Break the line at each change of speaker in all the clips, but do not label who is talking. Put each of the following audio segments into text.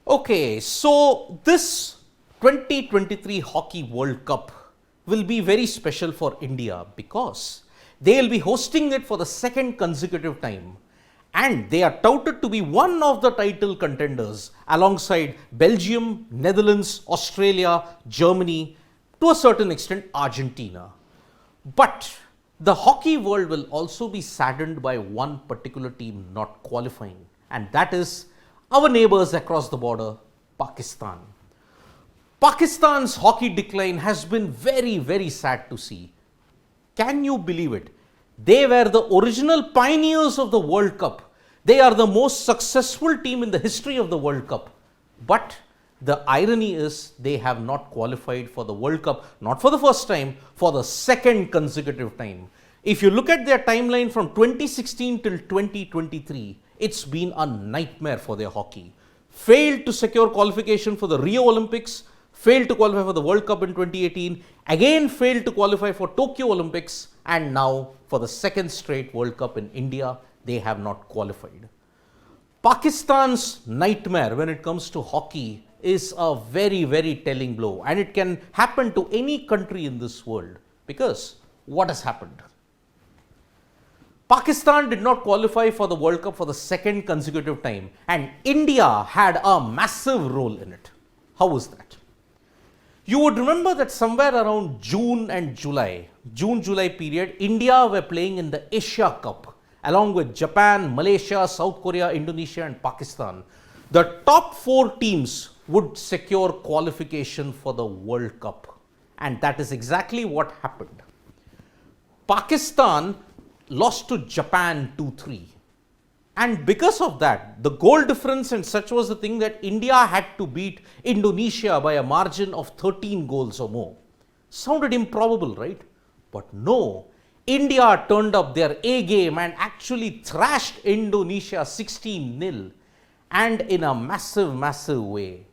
Okay, so this 2023 Hockey World Cup will be very special for India because they will be hosting it for the second consecutive time. And they are touted to be one of the title contenders alongside Belgium, Netherlands, Australia, Germany, to a certain extent Argentina. But the hockey world will also be saddened by one particular team not qualifying, and that is our neighbors across the border, Pakistan. Pakistan's hockey decline has been very, very sad to see. Can you believe it? They were the original pioneers of the World Cup. They are the most successful team in the history of the World Cup. But the irony is they have not qualified for the World Cup, not for the first time, for the second consecutive time. If you look at their timeline from 2016 till 2023, it's been a nightmare for their hockey. Failed to secure qualification for the Rio Olympics, failed to qualify for the World Cup in 2018, again failed to qualify for Tokyo Olympics, and now for the second straight World Cup in India, they have not qualified. Pakistan's nightmare when it comes to hockey is a very, very telling blow, and it can happen to any country in this world because what has happened? Pakistan did not qualify for the World Cup for the second consecutive time, and India had a massive role in it. How was that? You would remember that somewhere around June July period, India were playing in the Asia Cup along with Japan, Malaysia, South Korea, Indonesia and Pakistan. The top four teams would secure qualification for the World Cup, and that is exactly what happened. Pakistan lost to Japan 2-3, and because of that, the goal difference and such was the thing that India had to beat Indonesia by a margin of 13 goals or more. Sounded improbable, right? But no, India turned up their A game and actually thrashed Indonesia 16-0, and in a massive way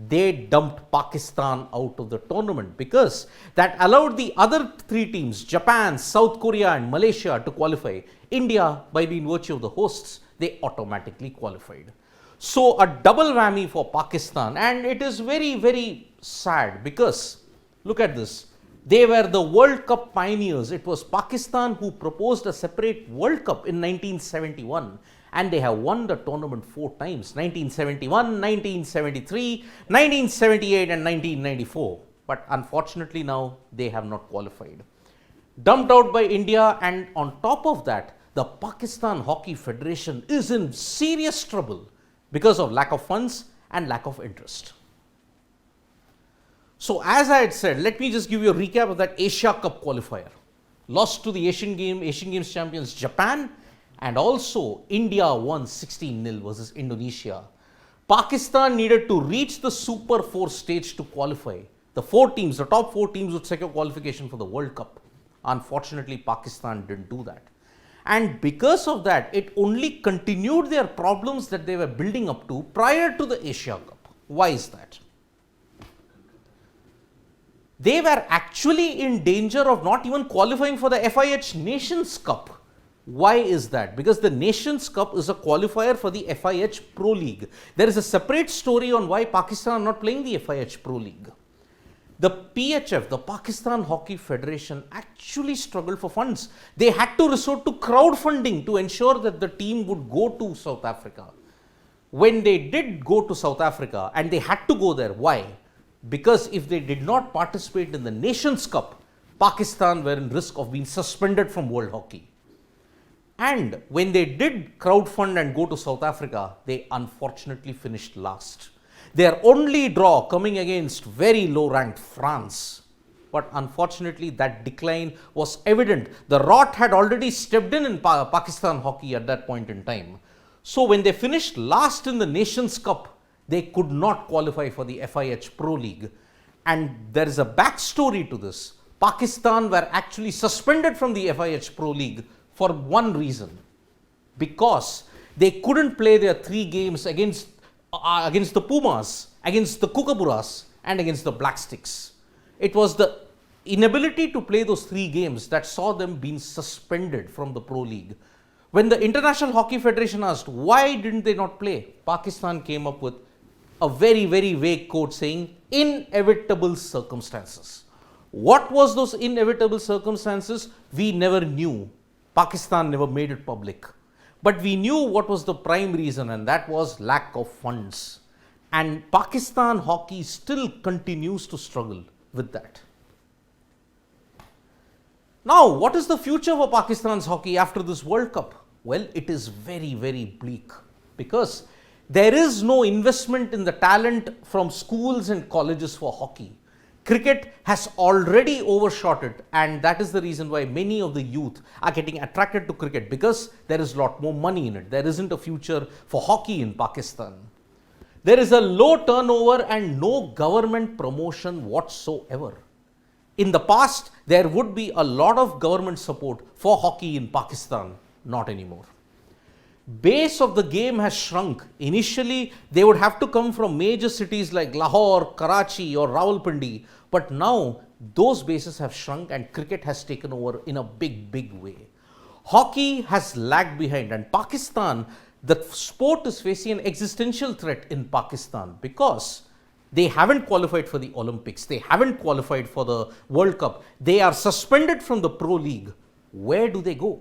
they dumped Pakistan out of the tournament, because that allowed the other three teams, Japan, South Korea and Malaysia, to qualify. India, by being virtue of the hosts, they automatically qualified. So a double whammy for Pakistan, and it is very, very sad because look at this. They were the World Cup pioneers. It was Pakistan who proposed a separate World Cup in 1971. And they have won the tournament 4 times, 1971, 1973, 1978 and 1994. But unfortunately now they have not qualified. Dumped out by India, and on top of that, the Pakistan Hockey Federation is in serious trouble because of lack of funds and lack of interest. So as I had said, let me just give you a recap of that Asia Cup qualifier. Lost to the Asian Games champions Japan, and also India won 16-0 versus Indonesia. Pakistan needed to reach the Super 4 stage to qualify. The top 4 teams would secure qualification for the World Cup. Unfortunately, Pakistan didn't do that. And because of that, it only continued their problems that they were building up to prior to the Asia Cup. Why is that? They were actually in danger of not even qualifying for the FIH Nations Cup. Why is that? Because the Nations Cup is a qualifier for the FIH Pro League. There is a separate story on why Pakistan are not playing the FIH Pro League. The PHF, the Pakistan Hockey Federation, actually struggled for funds. They had to resort to crowdfunding to ensure that the team would go to South Africa. When they did go to South Africa, and they had to go there, why? Because if they did not participate in the Nations Cup, Pakistan were in risk of being suspended from world hockey. And when they did crowdfund and go to South Africa, they unfortunately finished last. Their only draw coming against very low ranked France. But unfortunately, that decline was evident. The rot had already stepped in Pakistan hockey at that point in time. So when they finished last in the Nations Cup, they could not qualify for the FIH Pro League. And there is a backstory to this. Pakistan were actually suspended from the FIH Pro League for one reason, because they couldn't play their 3 games against the Pumas, against the Kookaburras and against the Black Sticks. It was the inability to play those 3 games that saw them being suspended from the Pro League. When the International Hockey Federation asked why didn't they not play, Pakistan came up with a very, very vague quote saying inevitable circumstances. What was those inevitable circumstances? We never knew. Pakistan never made it public. But we knew what was the prime reason, and that was lack of funds. And Pakistan hockey still continues to struggle with that. Now, what is the future for Pakistan's hockey after this World Cup? Well, it is very, very bleak, because there is no investment in the talent from schools and colleges for hockey. Cricket has already overshot it, and that is the reason why many of the youth are getting attracted to cricket, because there is a lot more money in it. There isn't a future for hockey in Pakistan. There is a low turnover and no government promotion whatsoever. In the past, there would be a lot of government support for hockey in Pakistan. Not anymore. Base of the game has shrunk. Initially, they would have to come from major cities like Lahore, Karachi or Rawalpindi. But now, those bases have shrunk and cricket has taken over in a big, big way. Hockey has lagged behind, and Pakistan, the sport is facing an existential threat in Pakistan, because they haven't qualified for the Olympics. They haven't qualified for the World Cup. They are suspended from the Pro League. Where do they go?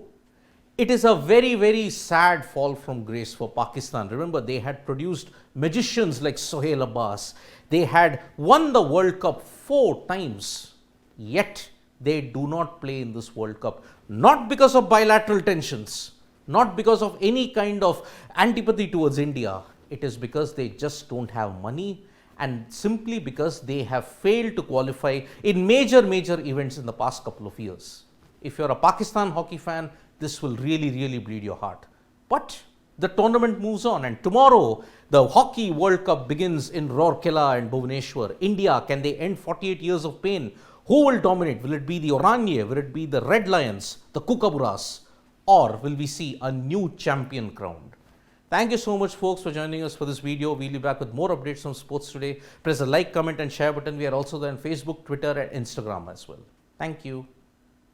It is a very, very sad fall from grace for Pakistan. Remember, they had produced magicians like Sohail Abbas. They had won the World Cup 4 times. Yet, they do not play in this World Cup. Not because of bilateral tensions. Not because of any kind of antipathy towards India. It is because they just don't have money, and simply because they have failed to qualify in major events in the past couple of years. If you're a Pakistan hockey fan, this will really, really bleed your heart. But the tournament moves on, and tomorrow the Hockey World Cup begins in Rourkela and Bhubaneswar. India, can they end 48 years of pain? Who will dominate? Will it be the Oranje? Will it be the Red Lions, the Kookaburras? Or will we see a new champion crowned? Thank you so much, folks, for joining us for this video. We'll be back with more updates from sports today. Press the like, comment and share button. We are also there on Facebook, Twitter and Instagram as well. Thank you.